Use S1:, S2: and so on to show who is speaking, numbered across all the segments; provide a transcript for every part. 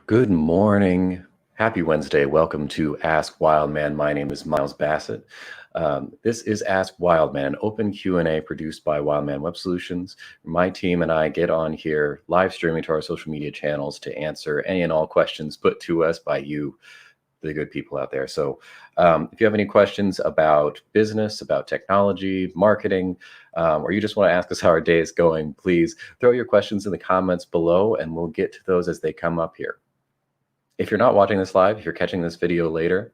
S1: Good morning. Happy Wednesday. Welcome to Ask Wildman. My name is Miles Bassett. This is Ask Wildman, an open Q&A produced by Wildman Web Solutions. My team and I get on here live streaming to our social media channels to answer any and all questions put to us by you, the good people out there. So if you have any questions about business, about technology, marketing, or you just want to ask us how our day is going, please throw your questions in the comments below and we'll get to those as they come up here. If you're not watching this live, if you're catching this video later,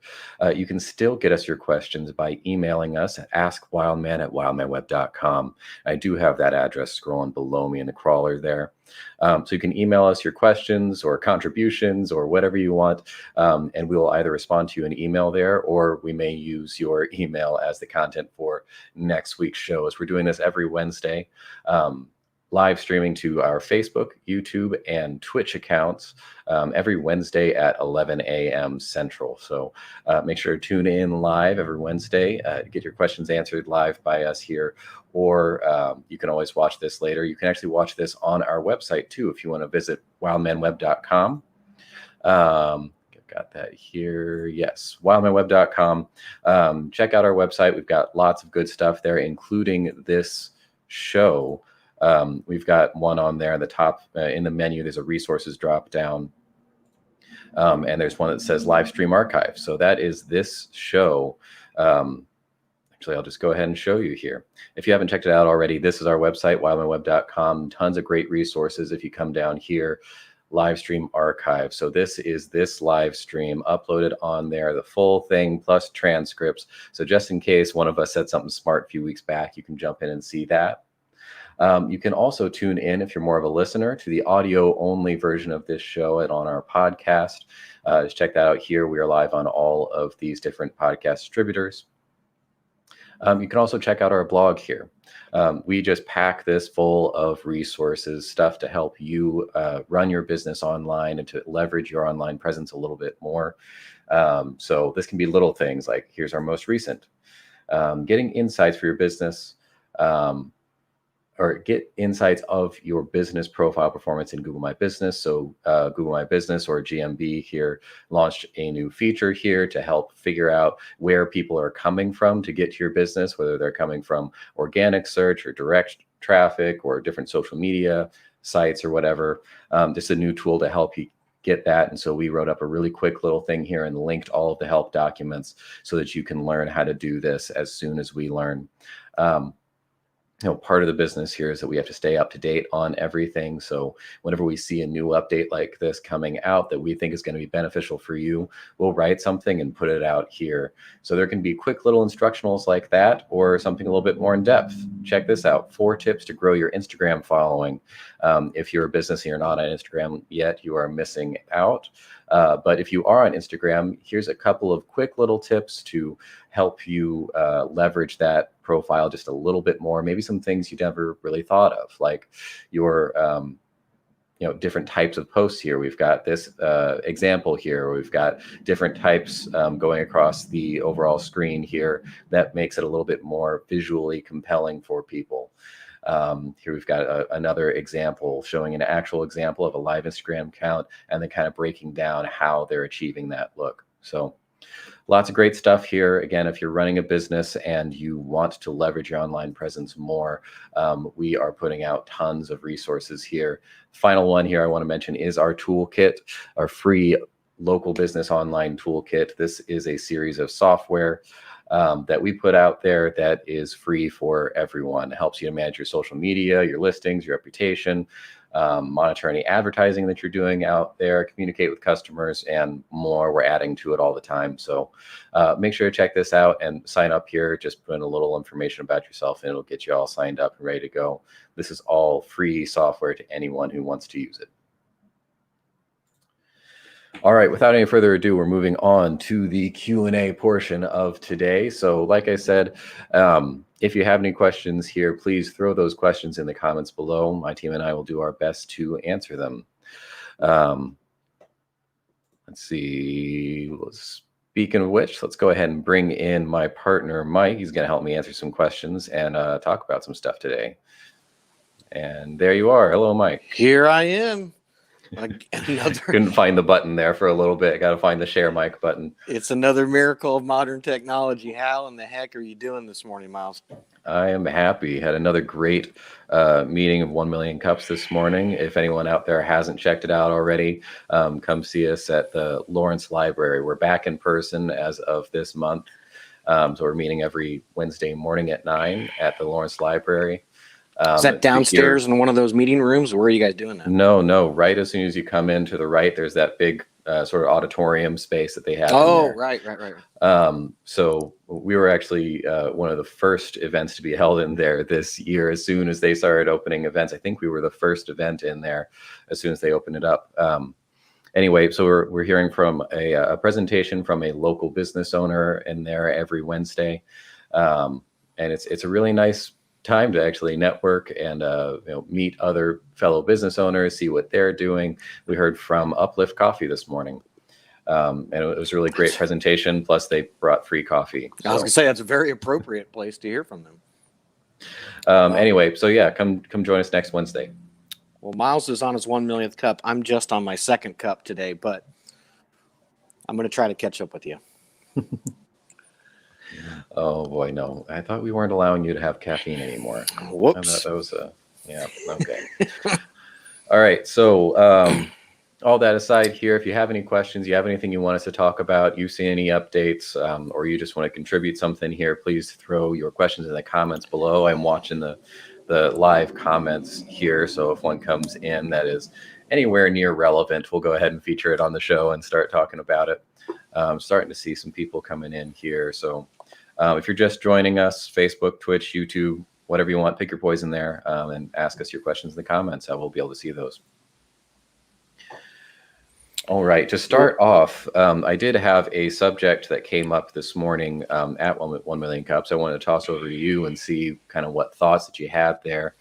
S1: you can still get us your questions by emailing us at askwildman@wildmanweb.com. I do have that address scrolling below me in the crawler there. So you can email us your questions or contributions or whatever you want, and we will either respond to you in email there, or we may use your email as the content for next week's shows. We're doing this every Wednesday. Live streaming to our Facebook, YouTube, and Twitch accounts every Wednesday at 11 a.m. Central. So make sure to tune in live every Wednesday to get your questions answered live by us here, or you can always watch this later. You can actually watch this on our website too if you want to visit wildmanweb.com. Got that here. Yes, wildmanweb.com. Check out our website. We've got lots of good stuff there, including this show. We've got one on there at the top in the menu. There's a resources drop down, and there's one that says Livestream Archive. So that is this show. Actually, I'll just go ahead and show you here. If you haven't checked it out already, this is our website, wildmanweb.com. Tons of great resources. If you come down here, Livestream Archive. So this is this live stream uploaded on there, the full thing plus transcripts. So just in case one of us said something smart a few weeks back, you can jump in and see that. You can also tune in, if you're more of a listener, to the audio-only version of this show and on our podcast. Just check that out here. We are live on all of these different podcast distributors. You can also check out our blog here. We just pack this full of resources, stuff to help you run your business online and to leverage your online presence a little bit more. So this can be little things like, here's our most recent, getting insights for your business, or get insights of your business profile performance in Google My Business. So Google My Business, or GMB here, launched a new feature here to help figure out where people are coming from to get to your business, whether they're coming from organic search or direct traffic or different social media sites or whatever. Just a new tool to help you get that. And so we wrote up a really quick little thing here and linked all of the help documents so that you can learn how to do this as soon as we learn. Part of the business here is that we have to stay up to date on everything. So whenever we see a new update like this coming out that we think is going to be beneficial for you, we'll write something and put it out here. So there can be quick little instructionals like that, or something a little bit more in depth. Check this out: 4 tips to grow your Instagram following. If you're a business and you're not on Instagram yet, you are missing out. But if you are on Instagram, here's a couple of quick little tips to help you leverage that profile just a little bit more. Maybe some things you never really thought of, like your different types of posts here. We've got this example here. We've got different types going across the overall screen here. That makes it a little bit more visually compelling for people. Here we've got another example showing an actual example of a live Instagram account and then kind of breaking down how they're achieving that look. So lots of great stuff here. Again, if you're running a business and you want to leverage your online presence more, we are putting out tons of resources here. Final one here I want to mention is our toolkit, our free local business online toolkit. This is a series of software that we put out there that is free for everyone. It helps you to manage your social media, your listings, your reputation, monitor any advertising that you're doing out there, communicate with customers, and more. We're adding to it all the time. So make sure to check this out and sign up here. Just put in a little information about yourself and it'll get you all signed up and ready to go. This is all free software to anyone who wants to use it. All right, without any further ado, we're moving on to the Q&A portion of today. So like I said, if you have any questions here, please throw those questions in the comments below. My team and I will do our best to answer them. Let's see. Speaking of which, let's go ahead and bring in my partner, Mike. He's going to help me answer some questions and talk about some stuff today. And there you are. Hello, Mike.
S2: Here I am. Another
S1: Couldn't find the button there for a little bit. Got to find the share mic button.
S2: It's another miracle of modern technology. How in the heck are you doing this morning, Miles?
S1: I am happy. Had another great meeting of 1 Million Cups this morning. If anyone out there hasn't checked it out already, come see us at the Lawrence Library. We're back in person as of this month. So we're meeting every Wednesday morning at 9 at the Lawrence Library.
S2: Is that downstairs in one of those meeting rooms? Or where are you guys doing that?
S1: No. Right as soon as you come in to the right, there's that big sort of auditorium space that they have.
S2: Oh, right.
S1: So we were actually one of the first events to be held in there this year. As soon as they started opening events, I think we were the first event in there as soon as they opened it up. Anyway, so we're hearing from a presentation from a local business owner in there every Wednesday, and it's a really nice time to actually network and meet other fellow business owners, see what they're doing. We heard from Uplift Coffee this morning, and it was a really great presentation. Plus, they brought free coffee.
S2: So. I was gonna say that's a very appropriate place to hear from them.
S1: Anyway, so yeah, come join us next Wednesday.
S2: Well, Miles is on his 1 millionth cup. I'm just on my second cup today, but I'm going to try to catch up with you.
S1: Oh boy, no! I thought we weren't allowing you to have caffeine anymore.
S2: Whoops.
S1: That was yeah. Okay. All right. So, all that aside, here, if you have any questions, you have anything you want us to talk about, you see any updates, or you just want to contribute something here, please throw your questions in the comments below. I'm watching the live comments here, so if one comes in that is anywhere near relevant, we'll go ahead and feature it on the show and start talking about it. Starting to see some people coming in here. So if you're just joining us, Facebook, Twitch, YouTube, whatever you want, pick your poison there, and ask us your questions in the comments. I will be able to see those. All right, to start off, I did have a subject that came up this morning at 1 Million Cups. I wanted to toss over to you and see kind of what thoughts that you had there.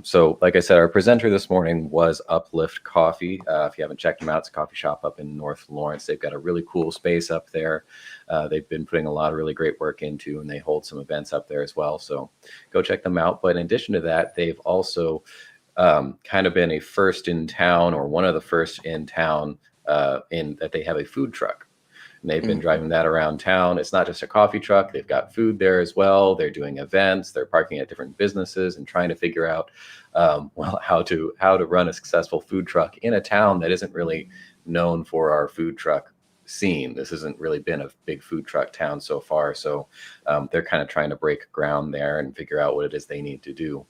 S1: So like I said, our presenter this morning was Uplift Coffee. If you haven't checked them out, it's a coffee shop up in North Lawrence. They've got a really cool space up there. They've been putting a lot of really great work into, and they hold some events up there as well. So go check them out. But in addition to that, they've also kind of been a first in town, or one of the first in town, in that they have a food truck. And they've been driving that around town. It's not just a coffee truck. They've got food there as well. They're doing events. They're parking at different businesses and trying to figure out, how to run a successful food truck in a town that isn't really known for our food truck scene. This hasn't really been a big food truck town so far. So they're kind of trying to break ground there and figure out what it is they need to do.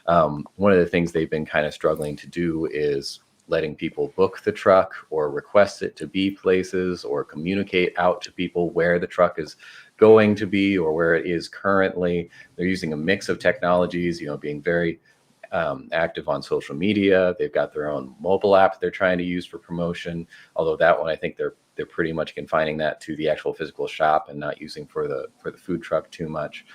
S1: One of the things they've been kind of struggling to do is letting people book the truck or request it to be places, or communicate out to people where the truck is going to be or where it is currently. They're using a mix of technologies, being very active on social media. They've got their own mobile app they're trying to use for promotion, although that one, I think they're pretty much confining that to the actual physical shop and not using for the food truck too much.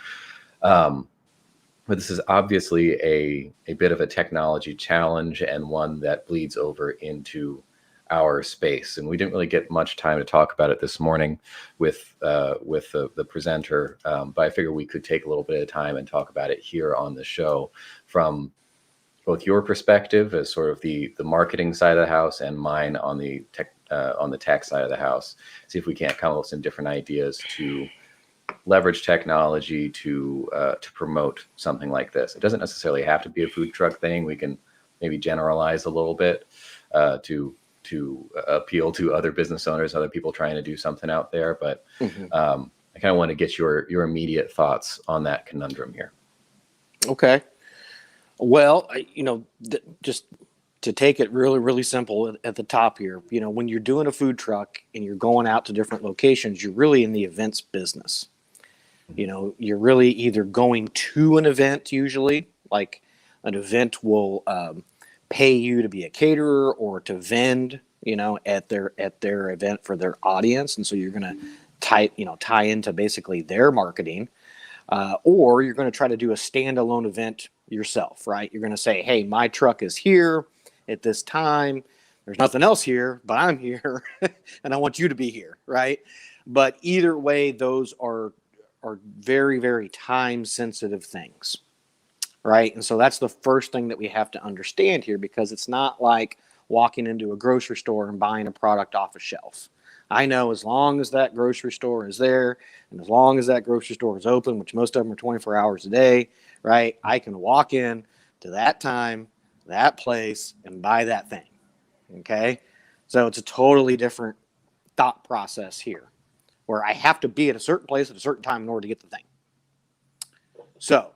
S1: But this is obviously a bit of a technology challenge, and one that bleeds over into our space. And we didn't really get much time to talk about it this morning with the presenter, but I figured we could take a little bit of time and talk about it here on the show from both your perspective as sort of the marketing side of the house, and mine on the tech side of the house. See if we can't come up with some different ideas to leverage technology to promote something like this. It doesn't necessarily have to be a food truck thing. We can maybe generalize a little bit to appeal to other business owners, other people trying to do something out there. But I kind of want to get your immediate thoughts on that conundrum here.
S2: Okay. Well, just to take it really, really simple at the top here, when you're doing a food truck and you're going out to different locations, you're really in the events business. You're really either going to an event, usually, like an event will pay you to be a caterer or to vend, at their event for their audience. And so you're going to tie into basically their marketing, or you're going to try to do a standalone event yourself, right? You're going to say, hey, my truck is here at this time. There's nothing else here, but I'm here and I want you to be here, right? But either way, those are very, very time-sensitive things, right? And so that's the first thing that we have to understand here, because it's not like walking into a grocery store and buying a product off a shelf. I know as long as that grocery store is there and as long as that grocery store is open, which most of them are 24 hours a day, right? I can walk in to that time, that place, and buy that thing. Okay? So it's a totally different thought process here where I have to be at a certain place at a certain time in order to get the thing. So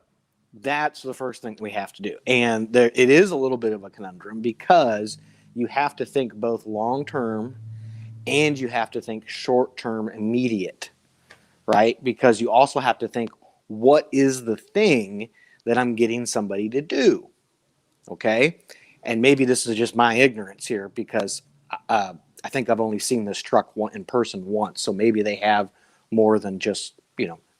S2: that's the first thing we have to do. And it is a little bit of a conundrum because you have to think both long-term and you have to think short-term immediate, right? Because you also have to think, what is the thing that I'm getting somebody to do? Okay? And maybe this is just my ignorance here because I think I've only seen this truck in person once. So maybe they have more than just,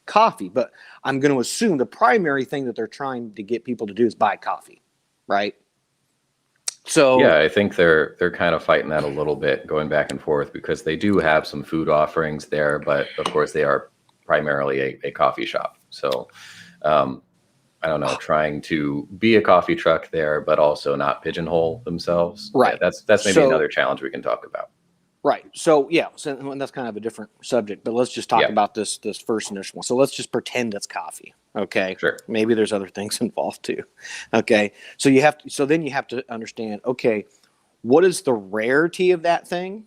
S2: coffee. But I'm going to assume the primary thing that they're trying to get people to do is buy coffee, right? So
S1: yeah, I think they're kind of fighting that a little bit, going back and forth, because they do have some food offerings there, but of course they are primarily a coffee shop. So I don't know, trying to be a coffee truck there, but also not pigeonhole themselves.
S2: Right.
S1: Yeah, that's maybe another challenge we can talk about.
S2: Right. So yeah, and that's kind of a different subject, but let's just talk about this first initial one. So let's just pretend it's coffee. Okay.
S1: Sure.
S2: Maybe there's other things involved too. Okay. So then you have to understand, okay, what is the rarity of that thing?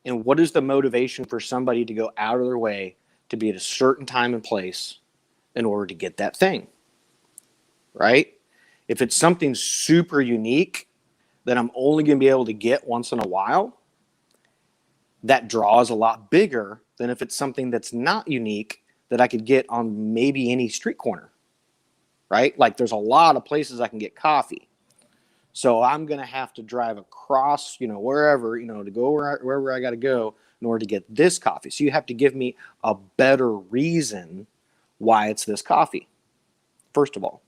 S2: And what is the motivation for somebody to go out of their way to be at a certain time and place in order to get that thing? Right? If it's something super unique that I'm only going to be able to get once in a while, that draw is a lot bigger than if it's something that's not unique that I could get on maybe any street corner, right? Like there's a lot of places I can get coffee. So I'm going to have to drive across, wherever, to go wherever I got to go in order to get this coffee. So you have to give me a better reason why it's this coffee, first of all.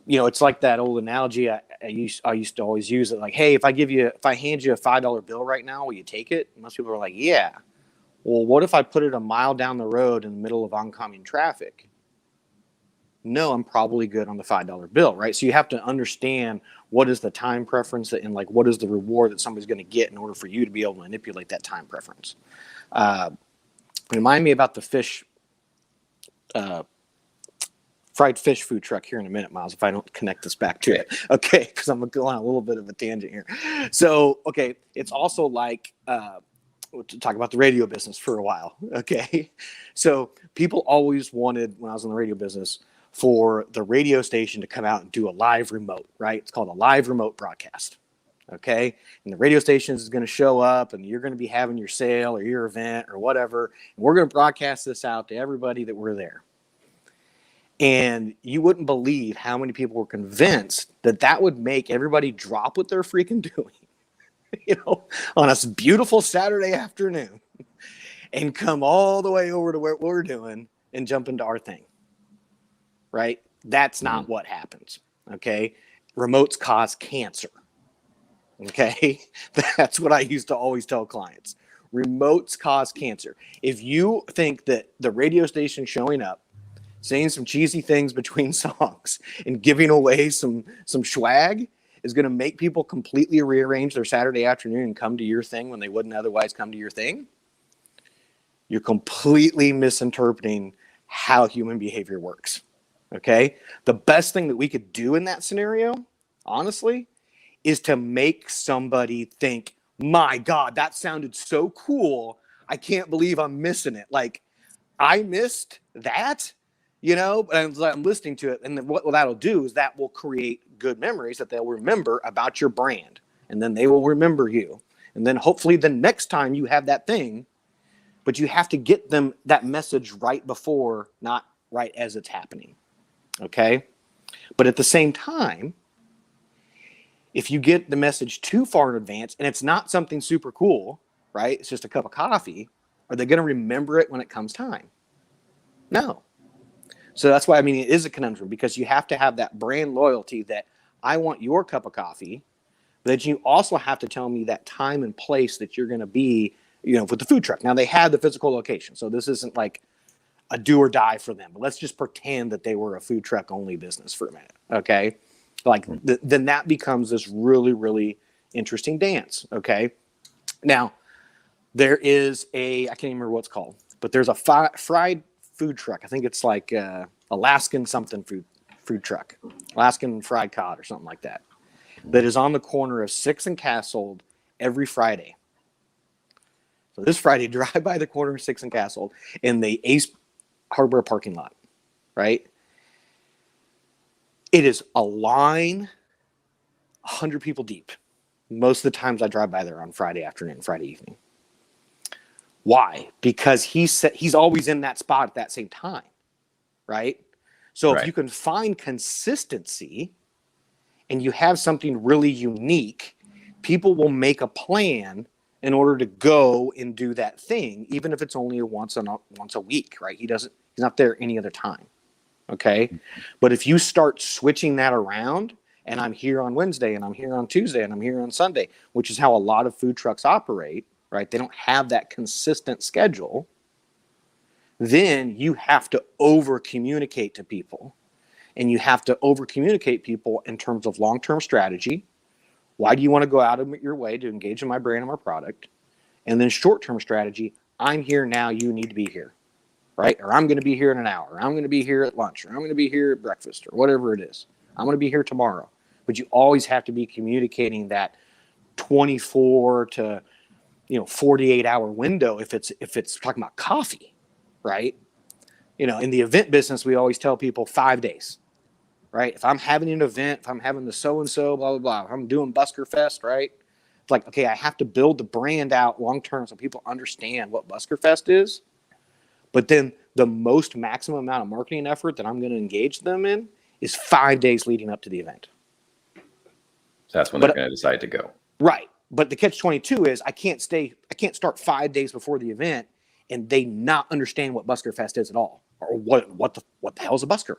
S2: It's like that old analogy I used to always use it, like, hey, if I hand you a $5 bill right now, will you take it? And most people are like, yeah. Well, what if I put it a mile down the road in the middle of oncoming traffic? No, I'm probably good on the $5 bill, right? So you have to understand what is the time preference and like what is the reward that somebody's going to get in order for you to be able to manipulate that time preference. Remind me about the fish. Fried fish food truck here in a minute, Miles, if I don't connect this back to it. Okay, because I'm going to go on a little bit of a tangent here. So, okay, it's also like, we'll talk about the radio business for a while, okay? So people always wanted, when I was in the radio business, for the radio station to come out and do a live remote, right? It's called a live remote broadcast, okay? And the radio station is going to show up, and you're going to be having your sale or your event or whatever, and we're going to broadcast this out to everybody that we're there. And you wouldn't believe how many people were convinced that that would make everybody drop what they're freaking doing, on a beautiful Saturday afternoon and come all the way over to what we're doing and jump into our thing, right? That's not what happens, okay? Remotes cause cancer, okay? That's what I used to always tell clients. Remotes cause cancer. If you think that the radio station showing up, saying some cheesy things between songs and giving away some swag is going to make people completely rearrange their Saturday afternoon and come to your thing when they wouldn't otherwise come to your thing, you're completely misinterpreting how human behavior works, okay? The best thing that we could do in that scenario, honestly, is to make somebody think, my God, that sounded so cool. I can't believe I'm missing it. Like, I missed that? And I'm listening to it. And then what that'll do is that will create good memories that they'll remember about your brand. And then they will remember you. And then hopefully the next time you have that thing, but you have to get them that message right before, not right as it's happening. Okay? But at the same time, if you get the message too far in advance and it's not something super cool, right? It's just a cup of coffee. Are they going to remember it when it comes time? No. So that's why, it is a conundrum because you have to have that brand loyalty that I want your cup of coffee, but you also have to tell me that time and place that you're going to be, with the food truck. Now they had the physical location, so this isn't like a do or die for them, but let's just pretend that they were a food truck only business for a minute. Okay. Like then that becomes this really, really interesting dance. Okay. Now there is I can't even remember what it's called, but there's a fried food truck. I think it's like Alaskan something food truck, Alaskan fried cod or something like that. That is on the corner of 6th and Castle every Friday. So this Friday, drive by the corner of 6th and Castle in the Ace Hardware parking lot, right? It is a line, 100 people deep. Most of the times I drive by there on Friday afternoon, Friday evening. Why? Because he's always in that spot at that same time, right? So if you can find consistency and you have something really unique, people will make a plan in order to go and do that thing, even if it's only once a week, right? He's not there any other time. Okay. But if you start switching that around, and I'm here on Wednesday and I'm here on Tuesday and I'm here on Sunday, which is how a lot of food trucks operate, right? They don't have that consistent schedule. Then you have to over communicate to people, and you have to over communicate people in terms of long-term strategy. Why do you want to go out of your way to engage in my brand and my product? And then short-term strategy, I'm here now, you need to be here, right? Or I'm going to be here in an hour, or I'm going to be here at lunch, or I'm going to be here at breakfast, or whatever it is. I'm going to be here tomorrow. But you always have to be communicating that 24 to 48-hour window if it's talking about coffee, right? In the event business, we always tell people 5 days. Right? If I'm having an event, if I'm having the so-and-so, blah, blah, blah, if I'm doing Busker Fest, right? It's like, okay, I have to build the brand out long-term so people understand what Busker Fest is. But then the most maximum amount of marketing effort that I'm going to engage them in is 5 days leading up to the event.
S1: So that's when they're going to decide to go.
S2: Right. But the catch-22 is I can't start 5 days before the event and they not understand what Busker Fest is at all. Or what the hell is a busker?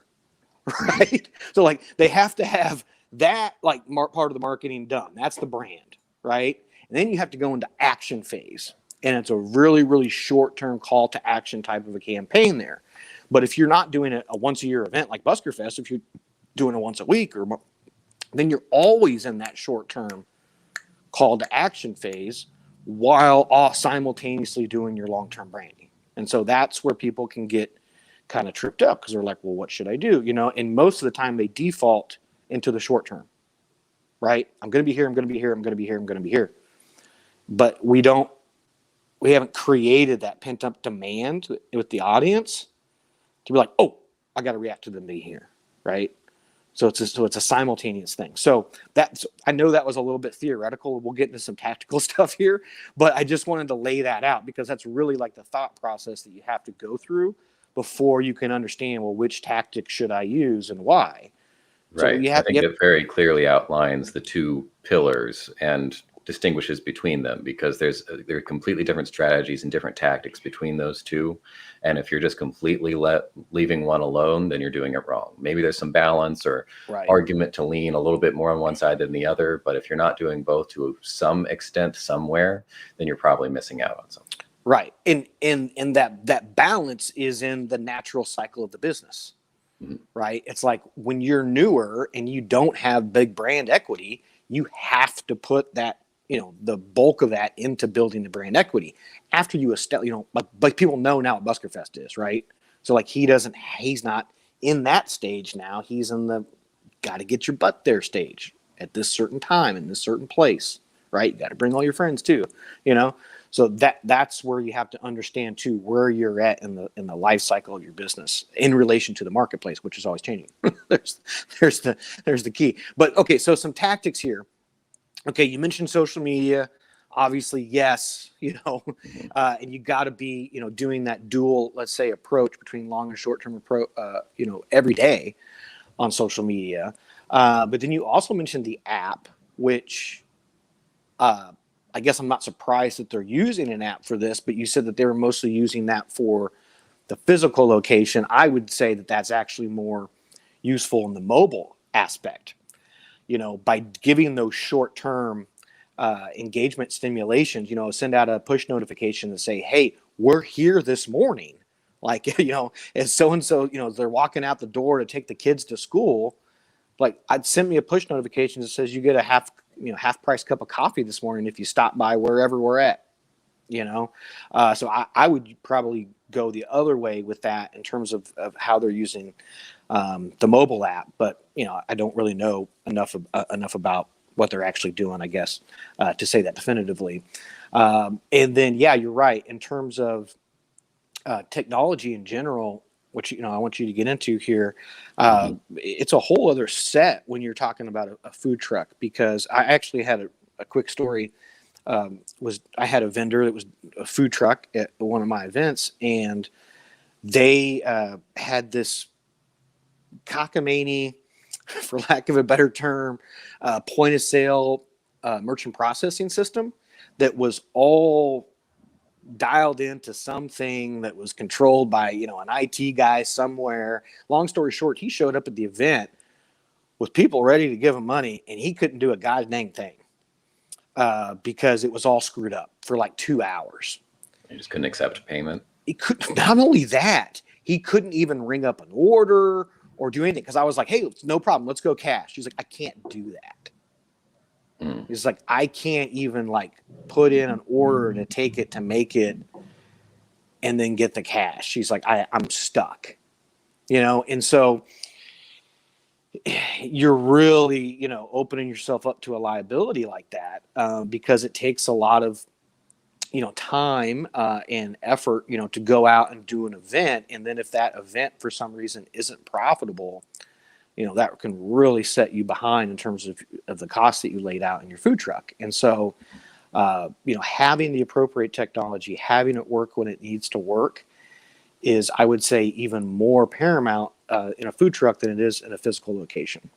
S2: Right. So like they have to have that like part of the marketing done. That's the brand. Right. And then you have to go into action phase. And it's a really, really short-term call to action type of a campaign there. But if you're not doing a once-a-year event like Busker Fest, if you're doing it once a week or more, then you're always in that short-term call to action phase while simultaneously doing your long-term branding. And so that's where people can get kind of tripped up because they're like, well, what should I do? And most of the time they default into the short term, right? I'm going to be here. I'm going to be here. I'm going to be here. I'm going to be here. But we haven't created that pent up demand with the audience to be like, oh, I got to react to them being here. Right. So it's a simultaneous thing. So I know that was a little bit theoretical. We'll get into some tactical stuff here, but I just wanted to lay that out because that's really like the thought process that you have to go through before you can understand, well, which tactic should I use and why?
S1: Right. I think it very clearly outlines the two pillars and distinguishes between them because there are completely different strategies and different tactics between those two. And if you're just completely leaving one alone, then you're doing it wrong. Maybe there's some balance or argument to lean a little bit more on one side than the other. But if you're not doing both to some extent somewhere, then you're probably missing out on something.
S2: Right. And that balance is in the natural cycle of the business, right? It's like when you're newer and you don't have big brand equity, you have to put that, the bulk of that into building the brand equity after you establish, like people know now what Busker Fest is, right? So like he's not in that stage now. He's in the got to get your butt there stage at this certain time in this certain place, right? You got to bring all your friends too, So that's where you have to understand too where you're at in the life cycle of your business in relation to the marketplace, which is always changing. there's the key. But okay, so some tactics here. Okay, you mentioned social media. Obviously, yes, and you got to be doing that dual, let's say, approach between long and short term approach, every day on social media. But then you also mentioned the app, which. I guess I'm not surprised that they're using an app for this, but you said that they were mostly using that for the physical location. I would say that that's actually more useful in the mobile aspect, by giving those short-term engagement stimulations, send out a push notification to say, hey, we're here this morning. Like, as so-and-so, they're walking out the door to take the kids to school. like I'd send me a push notification that says you get a half price cup of coffee this morning if you stop by wherever we're at, you know? So I would probably go the other way with that in terms of how they're using the mobile app, but you know, I don't really know enough about what they're actually doing, I guess, to say that definitively. And then, yeah, you're right. In terms of technology in general, which, you know, I want you to get into here, it's a whole other set when you're talking about a food truck, because I actually had a quick story. I had a vendor that was a food truck at one of my events, and they had this cockamamie, for lack of a better term, point of sale merchant processing system that was all dialed into something that was controlled by, you know, an IT guy somewhere. Long story short, he showed up at the event with people ready to give him money, and he couldn't do a god dang thing because it was all screwed up for like 2 hours.
S1: You just couldn't accept payment.
S2: He could not only that, he couldn't even ring up an order or do anything, because I was like, hey, no problem, let's go cash. He's like, I can't do that. He's like, I can't even like put in an order to take it, to make it, and then get the cash. He's like, I'm stuck, you know? And so you're really, you know, opening yourself up to a liability like that because it takes a lot of, you know, time and effort, you know, to go out and do an event. And then if that event for some reason isn't profitable, you know, that can really set you behind in terms of the cost that you laid out in your food truck. And so, you know, having the appropriate technology, having it work when it needs to work is, I would say, even more paramount in a food truck than it is in a physical location.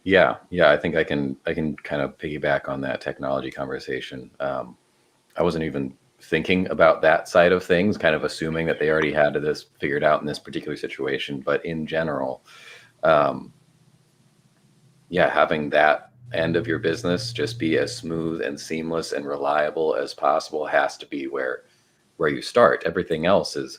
S1: Yeah. I think I can kind of piggyback on that technology conversation. I wasn't even thinking about that side of things, kind of assuming that they already had this figured out in this particular situation. But in general, having that end of your business just be as smooth and seamless and reliable as possible has to be where you start. Everything else is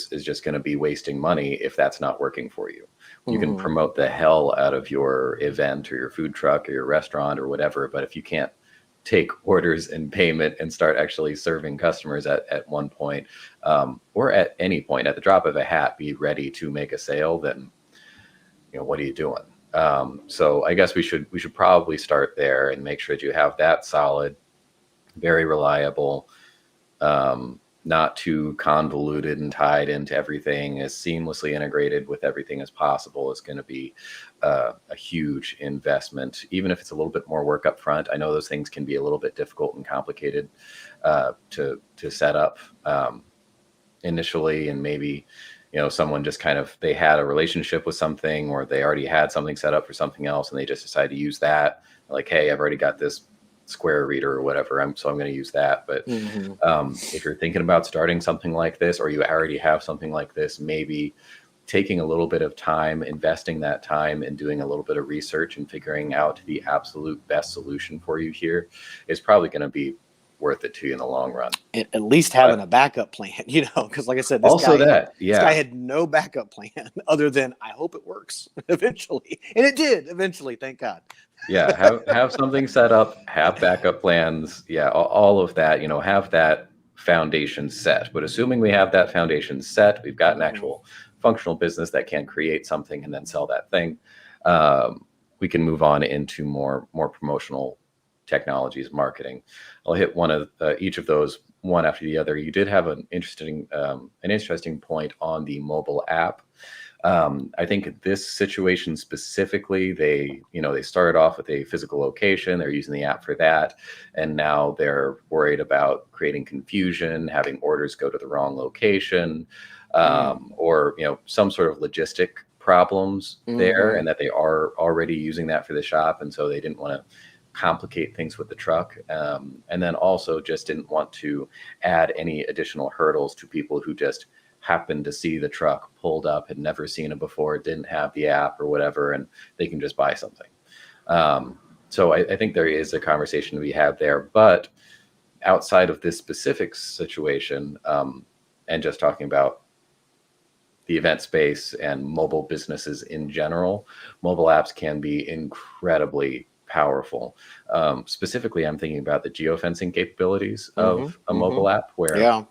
S1: just going to be wasting money if that's not working for you. You can promote the hell out of your event or your food truck or your restaurant or whatever, but if you can't take orders and payment and start actually serving customers at one point, or at any point, at the drop of a hat, be ready to make a sale, then, you know, what are you doing? So I guess we should probably start there and make sure that you have that solid, very reliable, not too convoluted and tied into everything, as seamlessly integrated with everything as possible is going to be a huge investment, even if it's a little bit more work up front. I know those things can be a little bit difficult and complicated to set up initially, and maybe, you know, someone just kind of, they had a relationship with something, or they already had something set up for something else, and they just decided to use that. Like, hey, I've already got this Square reader or whatever, so I'm going to use that. But if you're thinking about starting something like this, or you already have something like this, maybe taking a little bit of time, investing that time and doing a little bit of research and figuring out the absolute best solution for you here is probably going to be worth it to you in the long run.
S2: At least having a backup plan, you know, because like I said, this guy had no backup plan other than, I hope it works eventually. And it did eventually, thank God.
S1: Yeah, have something set up, have backup plans. Yeah, all of that, you know, have that foundation set. But assuming we have that foundation set, we've got an actual functional business that can create something and then sell that thing, we can move on into more promotional technologies, marketing. I'll hit one of each of those one after the other. You did have an interesting point on the mobile app. I think this situation specifically, they started off with a physical location. They're using the app for that. And now they're worried about creating confusion, having orders go to the wrong location, or, you know, some sort of logistic problems there, and that they are already using that for the shop. And so they didn't want to complicate things with the truck. And then also just didn't want to add any additional hurdles to people who just happened to see the truck pulled up, had never seen it before, didn't have the app or whatever, and they can just buy something. So I think there is a conversation to be had there. But outside of this specific situation, and just talking about the event space and mobile businesses in general, mobile apps can be incredibly powerful. Specifically, I'm thinking about the geofencing capabilities of a mobile app where
S2: Yeah.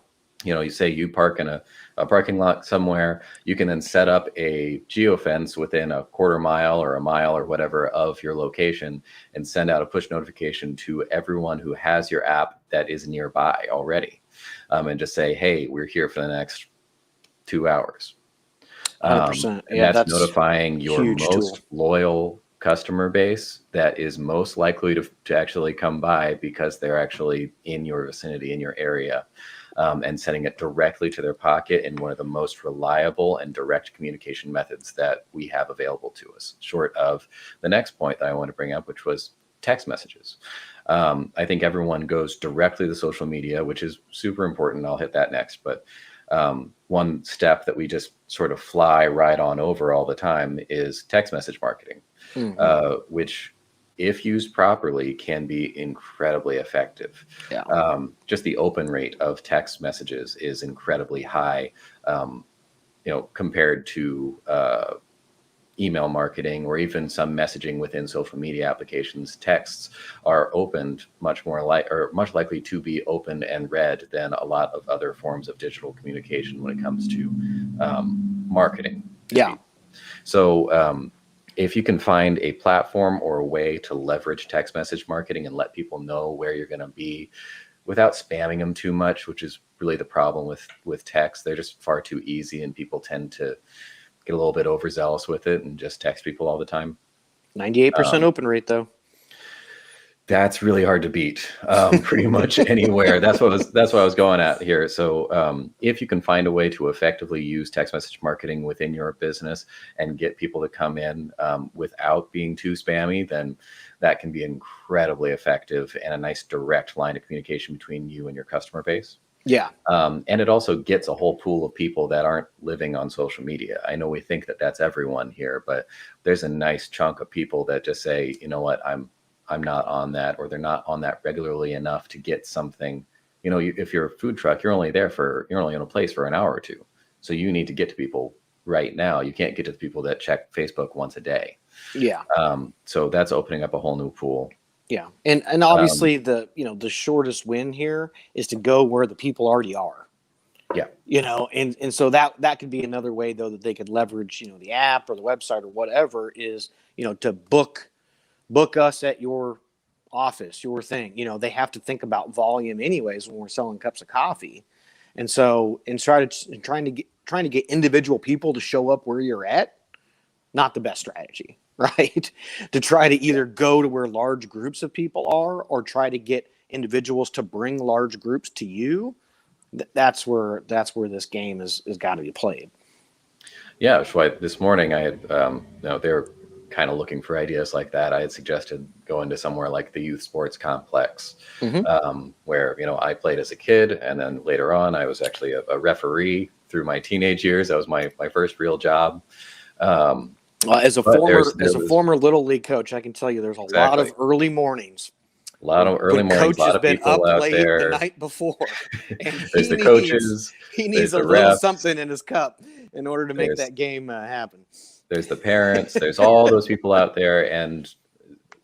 S1: you say you park in a parking lot somewhere, you can then set up a geofence within a quarter mile or a mile or whatever of your location and send out a push notification to everyone who has your app that is nearby already. And just say, hey, we're here for the next 2 hours.
S2: 100%.
S1: And
S2: Yeah,
S1: that's
S2: that's
S1: notifying your
S2: huge tool.
S1: most loyal customer base that is most likely to actually come by because they're actually in your vicinity, in your area. And sending it directly to their pocket in one of the most reliable and direct communication methods that we have available to us, short of the next point that I want to bring up, which was text messages. I think everyone goes directly to social media, which is super important. I'll hit that next. But one step that we just sort of fly right on over all the time is text message marketing, which, if used properly, can be incredibly effective.
S2: Yeah.
S1: Just the open rate of text messages is incredibly high, compared to email marketing or even some messaging within social media applications. Texts are opened much likely to be opened and read than a lot of other forms of digital communication when it comes to marketing.
S2: Yeah.
S1: So if you can find a platform or a way to leverage text message marketing and let people know where you're going to be without spamming them too much, which is really the problem with text. They're just far too easy and people tend to get a little bit overzealous with it and just text people all the time.
S2: 98% open rate, though.
S1: That's really hard to beat pretty much anywhere. That's what I was going at here. So if you can find a way to effectively use text message marketing within your business and get people to come in without being too spammy, then that can be incredibly effective and a nice direct line of communication between you and your customer base.
S2: Yeah.
S1: And it also gets a whole pool of people that aren't living on social media. I know we think that that's everyone here, but there's a nice chunk of people that just say, you know what, I'm not on that, or they're not on that regularly enough to get something. If you're a food truck, you're only in a place for an hour or two. So you need to get to people right now. You can't get to the people that check Facebook once a day.
S2: Yeah.
S1: So that's opening up a whole new pool.
S2: Yeah. And obviously the shortest win here is to go where the people already are.
S1: Yeah.
S2: And so that could be another way, though, that they could leverage, the app or the website or whatever is, to book us at your office, your thing. They have to think about volume anyways when we're selling cups of coffee. And so trying to get individual people to show up where you're at, not the best strategy, right? To try to either go to where large groups of people are or try to get individuals to bring large groups to you. That's where this game is got to be played.
S1: Yeah, that's why this morning I had, they were kind of looking for ideas like that. I had suggested going to somewhere like the youth sports complex, where, I played as a kid. And then later on, I was actually a referee through my teenage years. That was my first real job.
S2: As a former Little League coach, I can tell you there's a lot of early mornings.
S1: A lot of early mornings, a lot of people out there.
S2: The night before. And
S1: there's the coaches.
S2: He needs a little something in his cup in order to make that game happen.
S1: There's the parents. There's all those people out there, and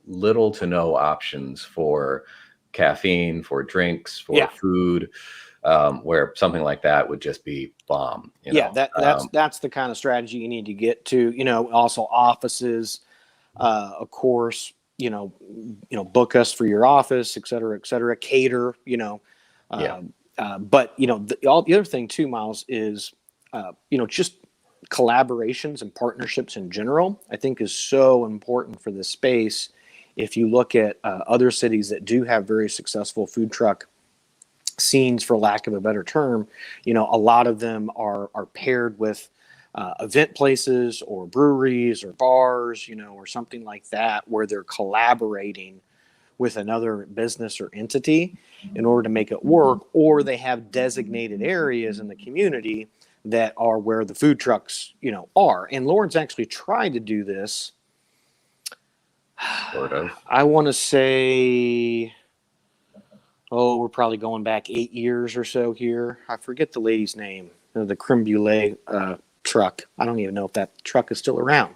S1: little to no options for caffeine, for drinks, for food, where something like that would just be bomb.
S2: That's the kind of strategy you need to get to. Also offices, of course. Book us for your office, et cetera, cater, but the other thing too, Miles, is, just collaborations and partnerships in general, I think is so important for this space. If you look at other cities that do have very successful food truck scenes, for lack of a better term, a lot of them are paired with event places or breweries or bars, or something like that, where they're collaborating with another business or entity in order to make it work, or they have designated areas in the community that are where the food trucks, are. And Lawrence actually tried to do this.
S1: Sort of.
S2: I want to say, we're probably going back 8 years or so here. I forget the lady's name, the creme brulee truck. I don't even know if that truck is still around.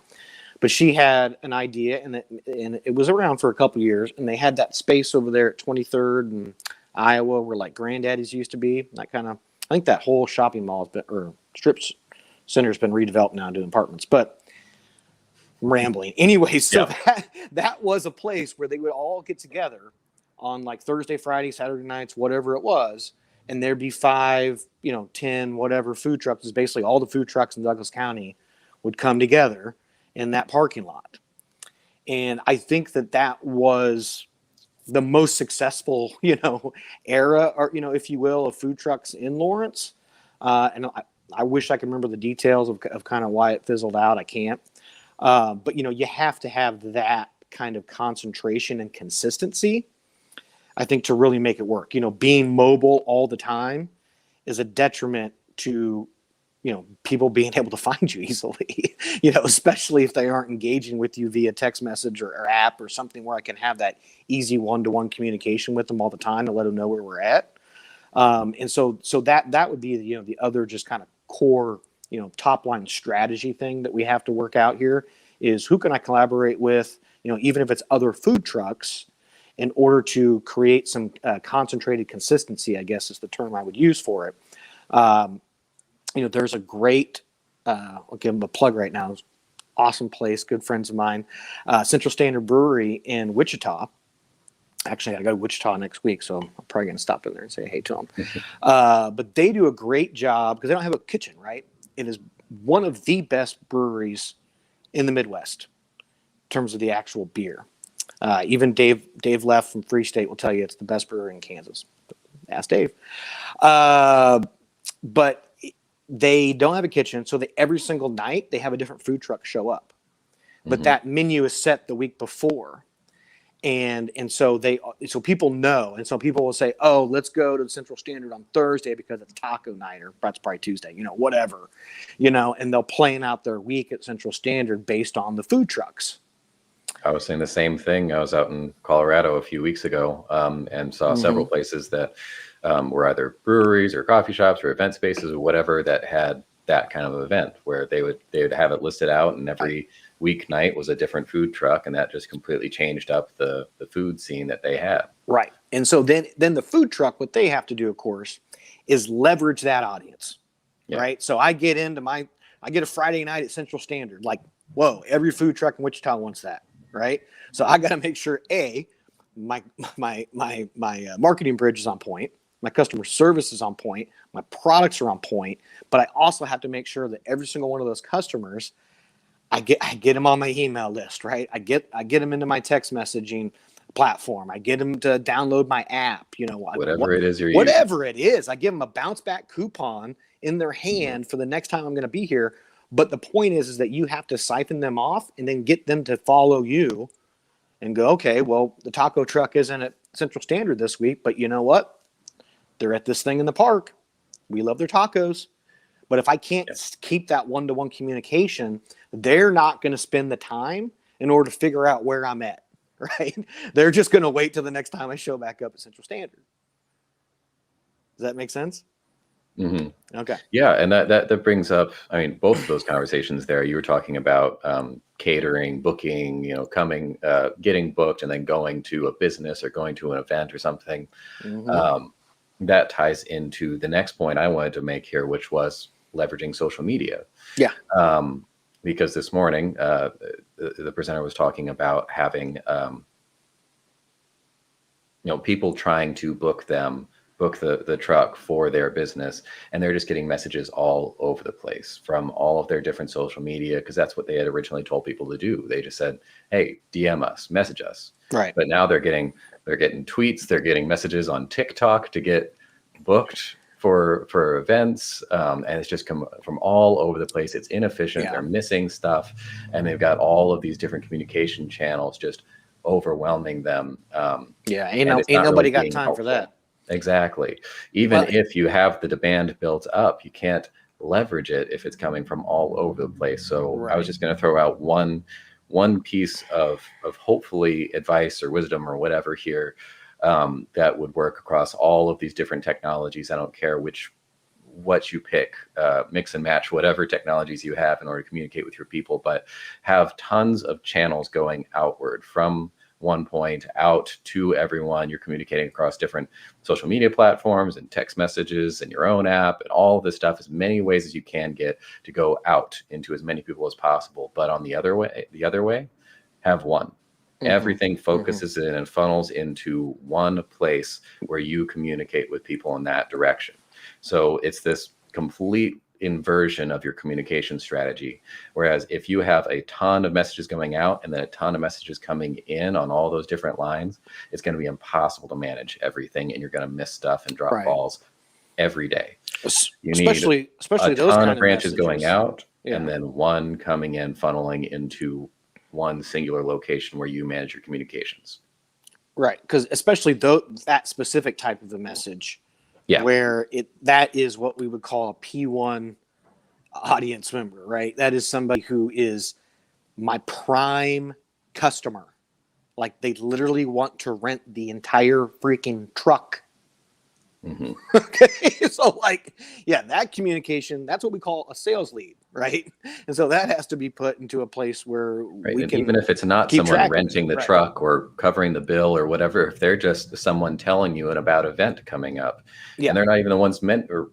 S2: But she had an idea, and it was around for a couple years. And they had that space over there at 23rd and Iowa, where like Granddaddy's used to be. That kind of, I think that whole shopping mall has been, or strip center's been redeveloped now into apartments. But I'm rambling. Anyway, so that was a place where they would all get together on like Thursday, Friday, Saturday nights, whatever it was, and there'd be 5, 10, whatever food trucks. Is basically all the food trucks in Douglas County would come together in that parking lot. And I think that was the most successful, era, or, if you will, of food trucks in Lawrence. And I wish I could remember the details of kind of why it fizzled out. I can't. But, you have to have that kind of concentration and consistency, I think, to really make it work. Being mobile all the time is a detriment to people being able to find you easily, especially if they aren't engaging with you via text message or app or something where I can have that easy one-to-one communication with them all the time to let them know where we're at. And so that would be, the other just kind of core, top line strategy thing that we have to work out here is who can I collaborate with, even if it's other food trucks, in order to create some concentrated consistency, I guess is the term I would use for it. There's a great, I'll give them a plug right now. Awesome place, good friends of mine, Central Standard Brewery in Wichita. Actually, I go to Wichita next week, so I'm probably going to stop in there and say hey to them. But they do a great job because they don't have a kitchen, right? It is one of the best breweries in the Midwest in terms of the actual beer. Even Dave Leff from Free State will tell you it's the best brewery in Kansas. Ask Dave. But they don't have a kitchen, so every single night they have a different food truck show up. But that menu is set the week before. And so people know, and so people will say, oh, let's go to the Central Standard on Thursday because it's taco night, or that's probably Tuesday, whatever, and they'll plan out their week at Central Standard based on the food trucks.
S1: I was saying the same thing. I was out in Colorado a few weeks ago and saw several places that were either breweries or coffee shops or event spaces or whatever that had that kind of event where they would have it listed out, and every weeknight was a different food truck, and that just completely changed up the food scene that they had.
S2: Right. And so then the food truck, what they have to do, of course, is leverage that audience. Yeah. Right. So I get a Friday night at Central Standard, like, whoa, every food truck in Wichita wants that. Right. So I got to make sure my marketing bridge is on point. My customer service is on point. My products are on point. But I also have to make sure that every single one of those customers, I get them on my email list, right? I get them into my text messaging platform. I get them to download my app.
S1: Whatever it is you're
S2: whatever it is, I give them a bounce back coupon in their hand for the next time I'm going to be here. But the point is that you have to siphon them off and then get them to follow you and go, okay, well, the taco truck isn't at Central Standard this week, but you know what? They're at this thing in the park. We love their tacos. But if I can't keep that one-to-one communication, they're not going to spend the time in order to figure out where I'm at, right? They're just going to wait till the next time I show back up at Central Standard. Does that make sense?
S1: Mm-hmm.
S2: Okay.
S1: Yeah, and that brings up, both of those conversations there. You were talking about catering, booking, coming, getting booked, and then going to a business or going to an event or something. That ties into the next point I wanted to make here, which was leveraging social media. Yeah. Because this morning, the presenter was talking about having, people trying to book the truck for their business, and they're just getting messages all over the place from all of their different social media, because that's what they had originally told people to do. They just said, hey, DM us, message us. Right. But now they're getting tweets, they're getting messages on TikTok to get booked for events, and it's just come from all over the place. It's inefficient. They're missing stuff, and they've got all of these different communication channels just overwhelming them.
S2: Ain't nobody got time for that.
S1: Exactly. Even if you have the demand built up, you can't leverage it if it's coming from all over the place. So I was just going to throw out one piece of hopefully advice or wisdom or whatever here that would work across all of these different technologies. I don't care which what you pick, mix and match whatever technologies you have in order to communicate with your people, but have tons of channels going outward from one point out to everyone. You're communicating across different social media platforms and text messages and your own app and all of this stuff, as many ways as you can get to go out into as many people as possible. But on the other way, have one. Everything focuses in and funnels into one place where you communicate with people in that direction. So it's this complete inversion of your communication strategy. Whereas if you have a ton of messages going out and then a ton of messages coming in on all those different lines, it's going to be impossible to manage everything, and you're going to miss stuff and drop balls every day. You
S2: especially
S1: need a
S2: those
S1: ton
S2: kind
S1: of branches going out,
S2: Yeah.
S1: and then one coming in, funneling into one singular location where you manage your communications.
S2: Right, because especially that specific type of a message, where that is what we would call a P1 audience member, right? That is somebody who is my prime customer. Like, they literally want to rent the entire freaking truck. Okay, so like, that communication, that's what we call a sales lead, right? And so that has to be put into a place where we can,
S1: even if it's not someone renting the truck or covering the bill or whatever, if they're just someone telling you about an event coming up, and they're not even the ones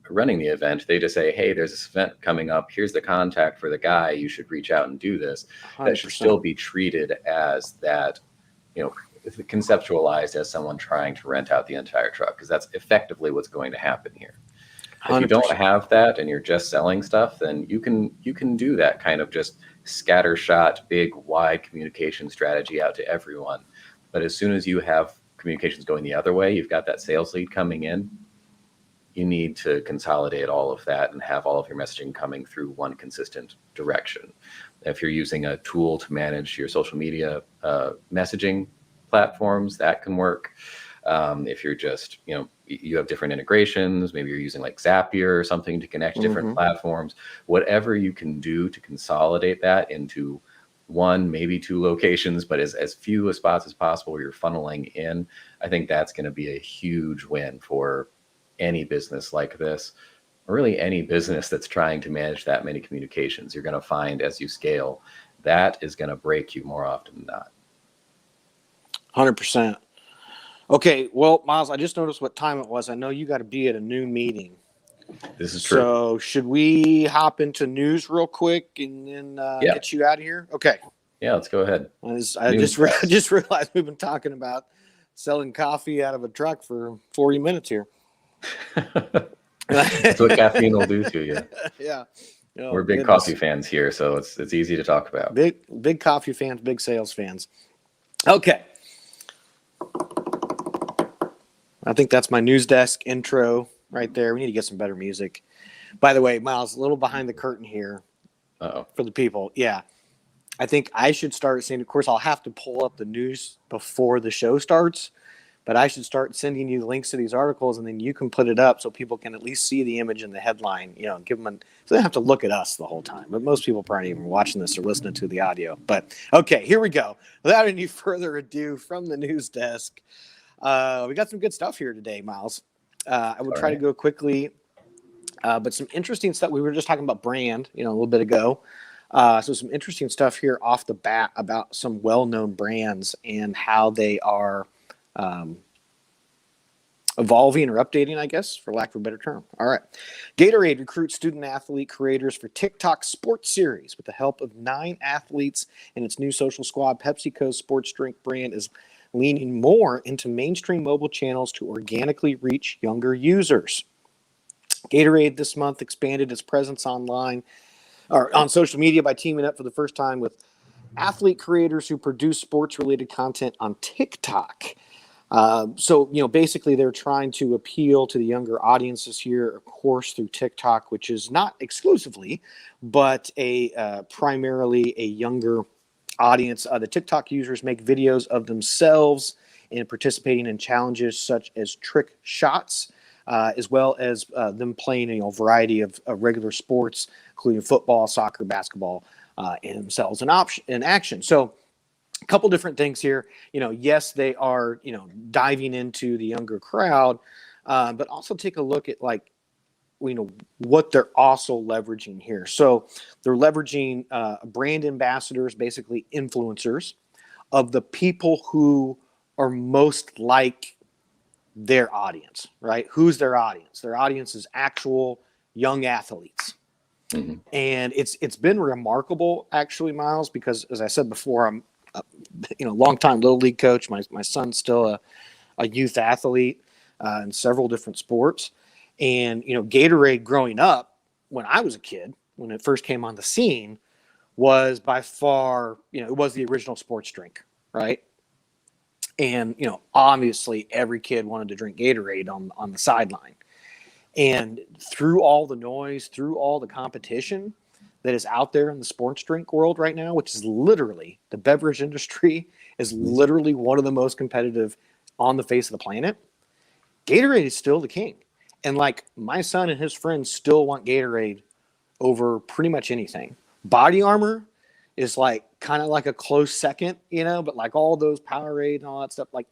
S1: running the event, they just say, hey, there's this event coming up, here's the contact for the guy, you should reach out and do this. 100%. That should still be treated as that, conceptualized as someone trying to rent out the entire truck, because that's effectively what's going to happen here. 100%. If you don't have that and you're just selling stuff, then you can do that kind of just scattershot, big, wide communication strategy out to everyone. But as soon as you have communications going the other way, you've got that sales lead coming in, you need to consolidate all of that and have all of your messaging coming through one consistent direction. If you're using a tool to manage your social media messaging platforms, that can work. If you're just, you have different integrations, maybe you're using like Zapier or something to connect different platforms, whatever you can do to consolidate that into one, maybe two locations, but as few spots as possible where you're funneling in, I think that's going to be a huge win for any business like this, or really any business that's trying to manage that many communications. You're going to find as you scale, that is going to break you more often than not.
S2: 100%. Okay, well, Miles, I just noticed what time it was. I know you got to be at a noon meeting.
S1: This is true.
S2: So should we hop into news real quick and then get you out of here? Okay.
S1: Yeah, let's go ahead.
S2: I just realized we've been talking about selling coffee out of a truck for 40 minutes here.
S1: That's what caffeine will do to you.
S2: Yeah. Oh,
S1: we're big coffee fans here, so it's easy to talk about.
S2: Big coffee fans, big sales fans. Okay. I think that's my news desk intro right there. We need to get some better music. By the way, Miles, a little behind the curtain here for the people. Yeah. I think I should start saying, of course, I'll have to pull up the news before the show starts, but I should start sending you links to these articles, and then you can put it up so people can at least see the image in the headline, give them so they don't have to look at us the whole time. But most people aren't even watching this or listening to the audio. But okay, here we go. Without any further ado, from the news desk, we got some good stuff here today, Miles. I will try to go quickly, but some interesting stuff. We were just talking about brand, a little bit ago. So some interesting stuff here off the bat about some well-known brands and how they are evolving or updating, I guess, for lack of a better term. All right. Gatorade recruits student-athlete creators for TikTok Sports Series. With the help of 9 athletes and its new social squad, PepsiCo's sports drink brand is leaning more into mainstream mobile channels to organically reach younger users. Gatorade this month expanded its presence online or on social media by teaming up for the first time with athlete creators who produce sports-related content on TikTok. So basically they're trying to appeal to the younger audiences here, of course, through TikTok, which is not exclusively, but primarily a younger audience. The TikTok users make videos of themselves and participating in challenges such as trick shots, as well as them playing a variety of regular sports, including football, soccer, basketball, and themselves in action. So a couple different things here. Yes, they are, diving into the younger crowd, but also take a look at what they're also leveraging here. So they're leveraging brand ambassadors, basically influencers of the people who are most like their audience, right? Who's their audience? Their audience is actual young athletes.
S1: Mm-hmm.
S2: And it's been remarkable, actually, Miles, because as I said before, I'm long-time little league coach. My son's still a youth athlete in several different sports. And Gatorade growing up, when I was a kid, when it first came on the scene, was by far, it was the original sports drink, right? And obviously every kid wanted to drink Gatorade on the sideline. And through all the noise, through all the competition that is out there in the sports drink world right now, which is literally, the beverage industry is literally one of the most competitive on the face of the planet, Gatorade is still the king. And like, my son and his friends still want Gatorade over pretty much anything. Body Armor is like kind of like a close second, but like all those Powerade and all that stuff, like,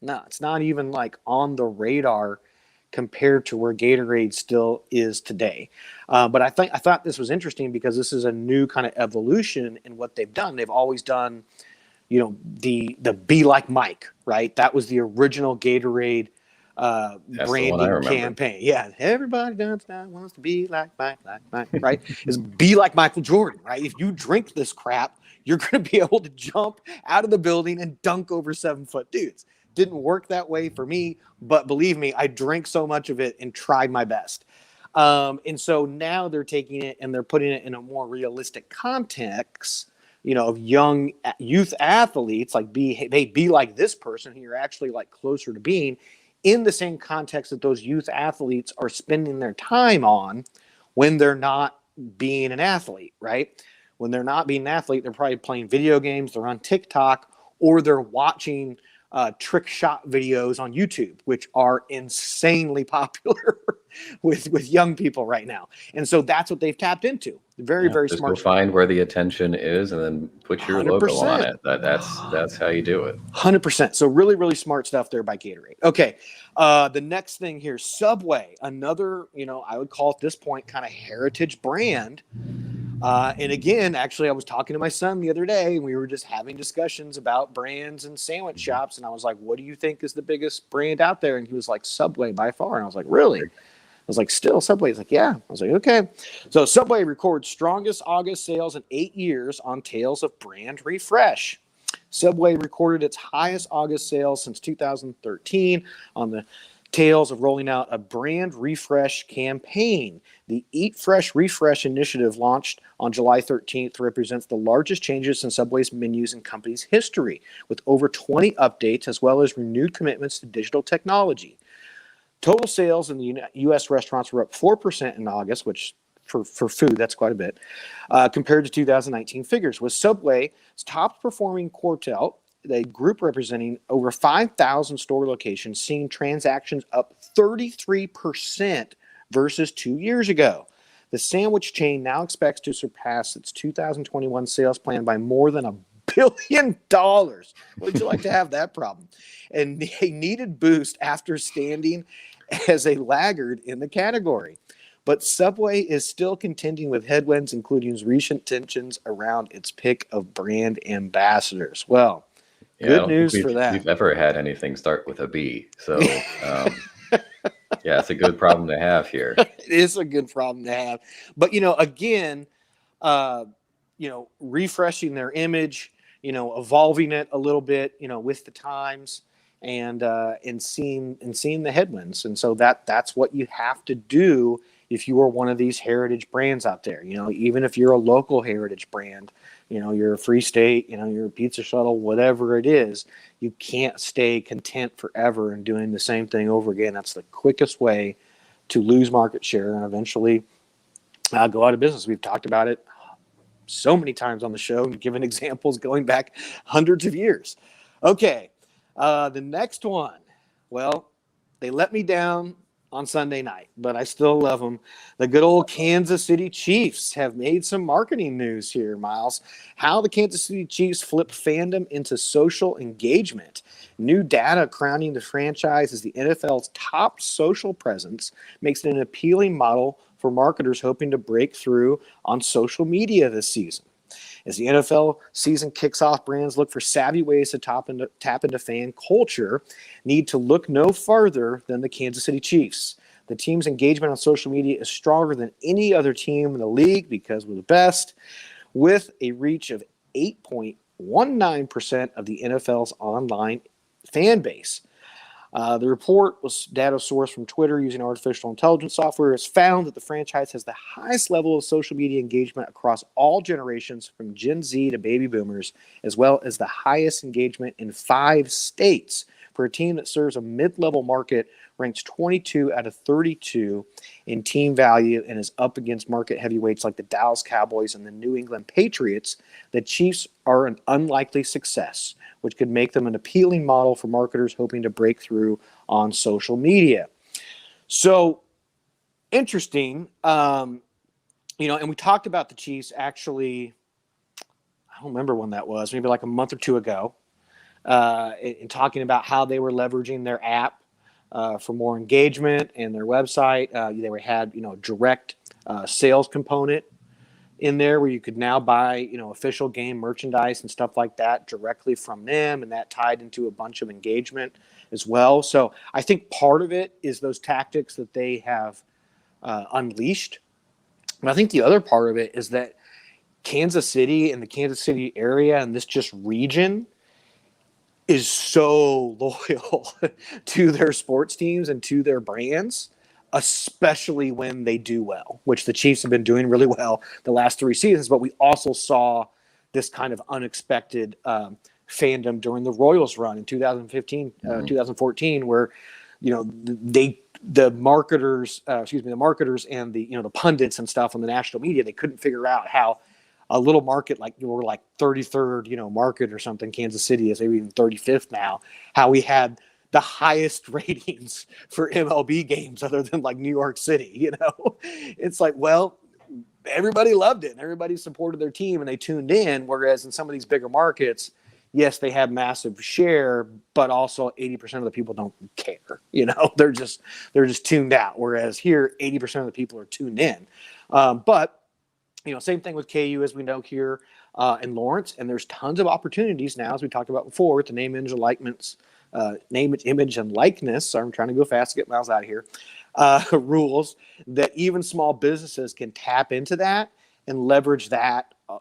S2: no, it's not even like on the radar compared to where Gatorade still is today. But I thought this was interesting because this is a new kind of evolution in what they've done. They've always done, the Be Like Mike, right? That was the original Gatorade branding campaign. Yeah, everybody does now wants to be like Mike, right? Is be like Michael Jordan, right? If you drink this crap, you're going to be able to jump out of the building and dunk over 7-foot dudes. Didn't work that way for me, but believe me, I drank so much of it and tried my best. And so now they're taking it and they're putting it in a more realistic context, of young youth athletes, like be like this person who you're actually like closer to being, in the same context that those youth athletes are spending their time on when they're not being an athlete, right? When they're not being an athlete, they're probably playing video games, they're on TikTok, or they're watching trick shot videos on YouTube, which are insanely popular with young people right now. And so that's what they've tapped into. Very
S1: Just
S2: smart.
S1: go find where the attention is and then put your
S2: 100%.
S1: logo on it. That's how you do it.
S2: 100%. So really smart stuff there by Gatorade. Okay. The next thing here, Subway, another, I would call at this point kind of heritage brand. And again, actually, I was talking to my son the other day, and we were just having discussions about brands and sandwich shops. And I was like, what do you think is the biggest brand out there? And he was like, Subway by far. And I was like, really? I was like, still Subway? He's like, yeah. I was like, okay. So Subway records strongest August sales in 8 years on tales of brand refresh. Subway recorded its highest August sales since 2013 on the tales of rolling out a brand refresh campaign. The Eat Fresh Refresh initiative, launched on July 13th, represents the largest changes in Subway's menus in company's history, with over 20 updates as well as renewed commitments to digital technology. Total sales in the U.S. restaurants were up 4% in August, which for food, that's quite a bit, compared to 2019 figures, with Subway's top performing quartile, the group representing over 5,000 store locations, seeing transactions up 33% versus 2 years ago. The sandwich chain now expects to surpass its 2021 sales plan by more than $1 billion. Would you like to have that problem? And a needed boost after standing as a laggard in the category. But Subway is still contending with headwinds, including recent tensions around its pick of brand ambassadors. Well, good news for that.
S1: We've never had anything start with a B. So, yeah, it's a good problem to have here.
S2: It is a good problem to have. But, again, refreshing their image, evolving it a little bit, with the times and seeing the headwinds. And so that's what you have to do if you are one of these heritage brands out there. Even if you're a local heritage brand, you're a Free State, you're a Pizza Shuttle, whatever it is, you can't stay content forever and doing the same thing over again. That's the quickest way to lose market share and eventually go out of business. We've talked about it so many times on the show and given examples going back hundreds of years. Okay, the next one. Well, they let me down on Sunday night, but I still love them. The good old Kansas City Chiefs have made some marketing news here, Miles. How the Kansas City Chiefs flip fandom into social engagement. New data crowning the franchise as the NFL's top social presence makes it an appealing model for marketers hoping to break through on social media this season. As the NFL season kicks off, brands look for savvy ways to tap into fan culture, need to look no farther than the Kansas City Chiefs. The team's engagement on social media is stronger than any other team in the league because we're the best, with a reach of 8.19% of the NFL's online fan base. The report was data sourced from Twitter using artificial intelligence software. Has found that the franchise has the highest level of social media engagement across all generations, from Gen Z to baby boomers, as well as the highest engagement in 5 states. For a team that serves a mid-level market, ranks 22 out of 32 in team value, and is up against market heavyweights like the Dallas Cowboys and the New England Patriots, the Chiefs are an unlikely success, which could make them an appealing model for marketers hoping to break through on social media. So, interesting. And we talked about the Chiefs actually, I don't remember when that was, maybe like a month or two ago, in talking about how they were leveraging their app for more engagement, and their website. They had, direct sales component in there where you could now buy, official game merchandise and stuff like that directly from them. And that tied into a bunch of engagement as well. So I think part of it is those tactics that they have unleashed. And I think the other part of it is that Kansas City and the Kansas City area and this just region is so loyal to their sports teams and to their brands, especially when they do well, which the Chiefs have been doing really well the last 3 seasons. But we also saw this kind of unexpected fandom during the Royals run in 2015, 2014, where, the marketers and the pundits and stuff on the national media, they couldn't figure out how a little market like 33rd, market or something, Kansas City is maybe even 35th now, how we had the highest ratings for MLB games other than like New York City. It's like, well, everybody loved it and everybody supported their team and they tuned in. Whereas in some of these bigger markets, yes, they have massive share, but also 80% of the people don't care. They're just tuned out. Whereas here, 80% of the people are tuned in. But same thing with KU, as we know here in Lawrence, and there's tons of opportunities now, as we talked about before, with the name, image, and likeness. Sorry, I'm trying to go fast to get Miles out of here. Rules that even small businesses can tap into that and leverage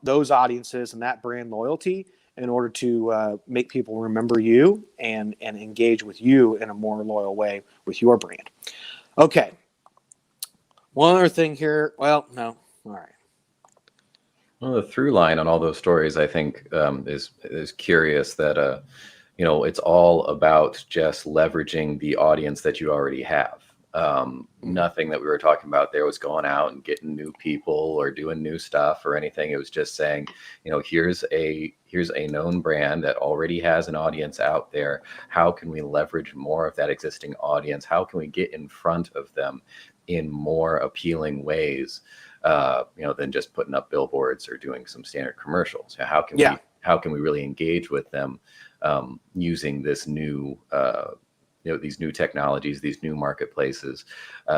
S2: those audiences and that brand loyalty in order to make people remember you and engage with you in a more loyal way with your brand. Okay. One other thing here. Well, no. All right.
S1: Well, the through line on all those stories, I think, is curious that it's all about just leveraging the audience that you already have. Nothing that we were talking about there was going out and getting new people or doing new stuff or anything. It was just saying, here's a known brand that already has an audience out there. How can we leverage more of that existing audience? How can we get in front of them in more appealing ways? Than just putting up billboards or doing some standard commercials. How can we really engage with them using this new, these new technologies, these new marketplaces,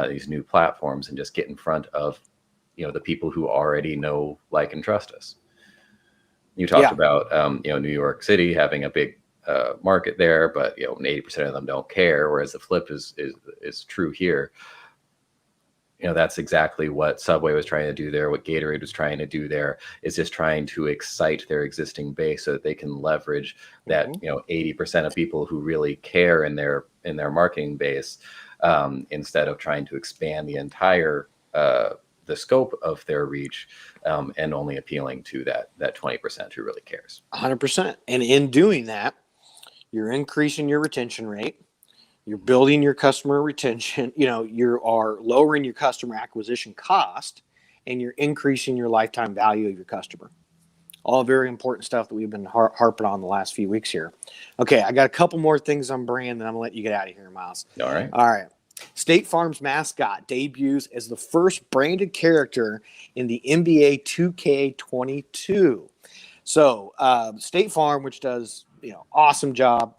S1: these new platforms, and just get in front of, the people who already know, like, and trust us. You talked about, New York City having a big market there, but 80% of them don't care. Whereas the flip is true here. That's exactly what Subway was trying to do there, what Gatorade was trying to do there, is just trying to excite their existing base so that they can leverage that, 80% of people who really care in their marketing base, instead of trying to expand the entire the scope of their reach, and only appealing to that 20% who really cares.
S2: 100%. And in doing that, you're increasing your retention rate. You're building your customer retention. You are lowering your customer acquisition cost, and you're increasing your lifetime value of your customer. All very important stuff that we've been harping on the last few weeks here. Okay, I got a couple more things on brand, and I'm going to let you get out of here, Miles.
S1: All right.
S2: All right. State Farm's mascot debuts as the first branded character in the NBA 2K22. So State Farm, which does awesome job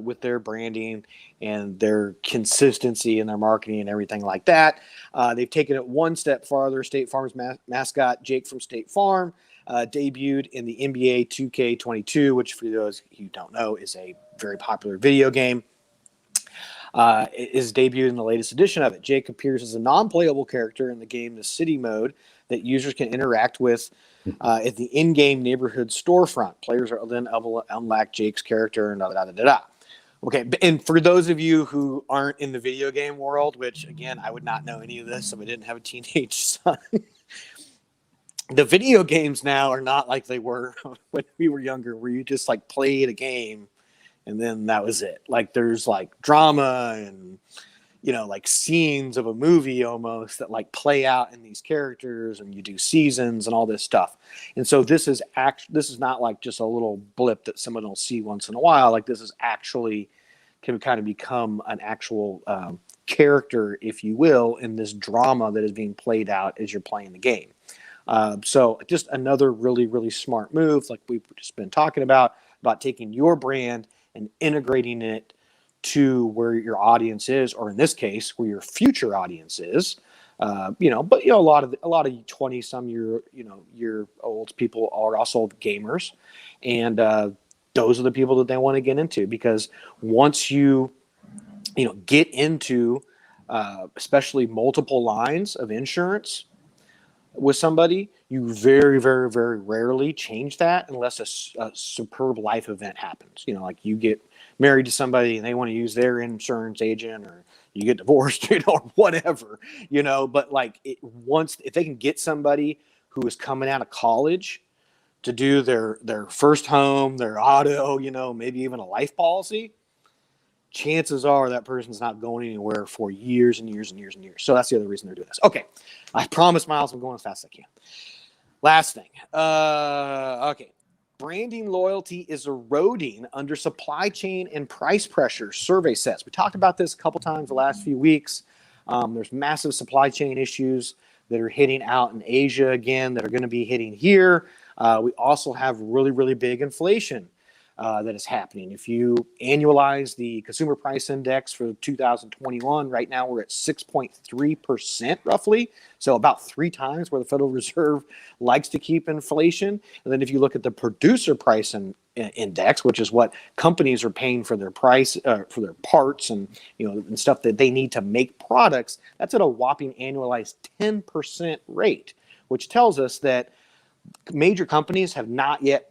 S2: with their branding and their consistency in their marketing and everything like that. They've taken it one step farther. State Farm's mascot, Jake from State Farm, debuted in the NBA 2K22, which for those who don't know is a very popular video game. Is debuted in the latest edition of it. Jake appears as a non-playable character in the game, the City Mode, that users can interact with at the in-game neighborhood storefront. Players are then able to unlock Jake's character and da-da-da-da-da. Okay, and for those of you who aren't in the video game world, which, again, I would not know any of this if I didn't have a teenage son, the video games now are not like they were when we were younger, where you just, like, played a game and then that was it. Like, there's, like, drama and like scenes of a movie almost that like play out in these characters, and you do seasons and all this stuff. And so this is not like just a little blip that someone will see once in a while. Like, this is actually can kind of become an actual character, if you will, in this drama that is being played out as you're playing the game. So just another really, really smart move, like we've just been talking about taking your brand and integrating it to where your audience is, or in this case, where your future audience is. But a lot of 20-some year old people are also gamers, and those are the people that they want to get into, because once you get into especially multiple lines of insurance with somebody, you very, very, very rarely change that unless a superb life event happens. Like you get married to somebody and they want to use their insurance agent, or you get divorced, or whatever, but like if they can get somebody who is coming out of college to do their first home, their auto, maybe even a life policy, chances are that person's not going anywhere for years and years and years and years. So that's the other reason they're doing this. Okay. I promise, Miles, I'm going as fast as I can. Last thing. Okay. Branding loyalty is eroding under supply chain and price pressure, survey says. We talked about this a couple times the last few weeks. There's massive supply chain issues that are hitting out in Asia again, that are going to be hitting here. We also have really, really big inflation that is happening. If you annualize the consumer price index for 2021, right now we're at 6.3% roughly. So about 3 times where the Federal Reserve likes to keep inflation. And then if you look at the producer price index, which is what companies are paying for their price, for their parts and, and stuff that they need to make products, that's at a whopping annualized 10% rate, which tells us that major companies have not yet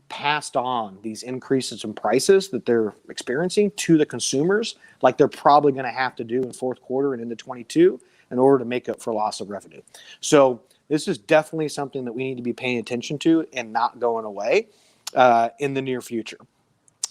S2: passed on these increases in prices that they're experiencing to the consumers, like they're probably going to have to do in fourth quarter and into 22 in order to make up for loss of revenue. So this is definitely something that we need to be paying attention to and not going away in the near future.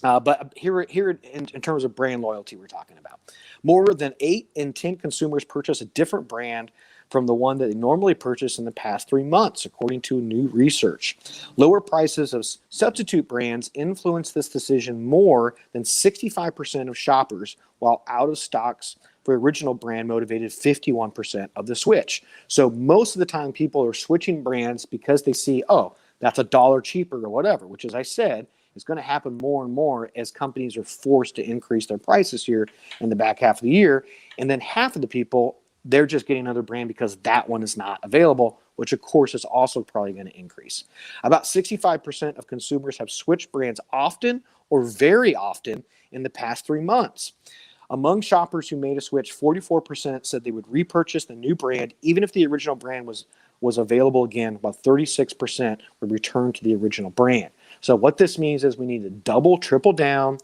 S2: But here in terms of brand loyalty, we're talking about more than 8 in 10 consumers purchase a different brand from the one that they normally purchase in the past 3 months, according to new research. Lower prices of substitute brands influence this decision more than 65% of shoppers, while out of stocks for original brand motivated 51% of the switch. So most of the time people are switching brands because they see, oh, that's $1 cheaper or whatever, which, as I said, is going to happen more and more as companies are forced to increase their prices here in the back half of the year. And then half of the people, they're just getting another brand because that one is not available, which of course is also probably going to increase. About 65% of consumers have switched brands often or very often in the past 3 months. Among shoppers who made a switch, 44% said they would repurchase the new brand even if the original brand was available again, while 36% would return to the original brand. So what this means is we need to double, triple down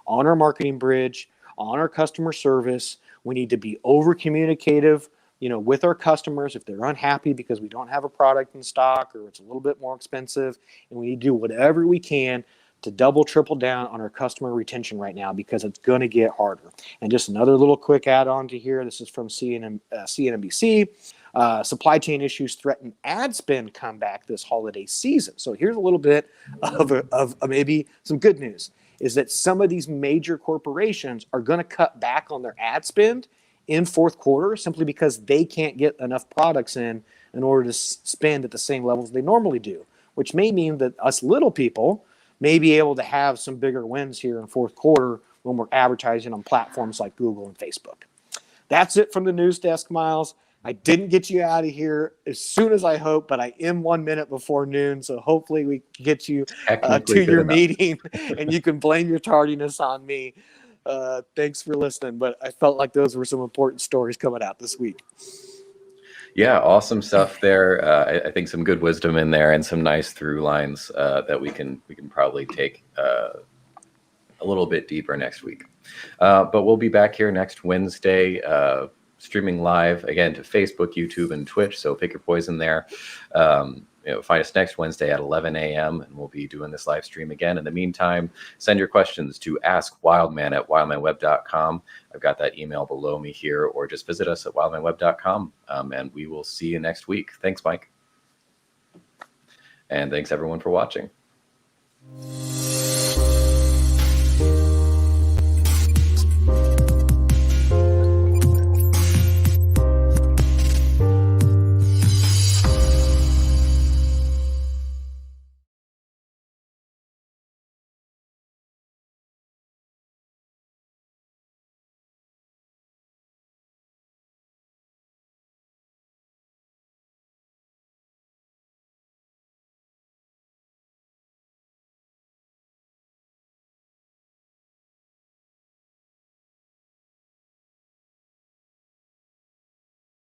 S2: on our marketing bridge, on our customer service. We need to be over communicative, with our customers if they're unhappy because we don't have a product in stock or it's a little bit more expensive. And we need to do whatever we can to double, triple down on our customer retention right now, because it's going to get harder. And just another little quick add-on to here. This is from CNBC. Supply chain issues threaten ad spend comeback this holiday season. So here's a little bit of maybe some good news, is that some of these major corporations are going to cut back on their ad spend in fourth quarter simply because they can't get enough products in order to spend at the same levels they normally do, which may mean that us little people may be able to have some bigger wins here in fourth quarter when we're advertising on platforms like Google and Facebook. That's it from the news desk, Miles. I didn't get you out of here as soon as I hoped, but I am 1 minute before noon, so hopefully we get you
S1: Technically
S2: to
S1: good
S2: your
S1: enough.
S2: meeting, and you can blame your tardiness on me. Thanks for listening, but I felt like those were some important stories coming out this week.
S1: Yeah, awesome stuff there. I think some good wisdom in there and some nice through lines that we can probably take a little bit deeper next week. But we'll be back here next Wednesday, streaming live again to Facebook, YouTube, and Twitch. So pick your poison there. Find us next Wednesday at 11 a.m. and we'll be doing this live stream again. In the meantime, send your questions to askwildman@wildmanweb.com. I've got that email below me here, or just visit us at wildmanweb.com, and we will see you next week. Thanks, Mike. And thanks everyone for watching.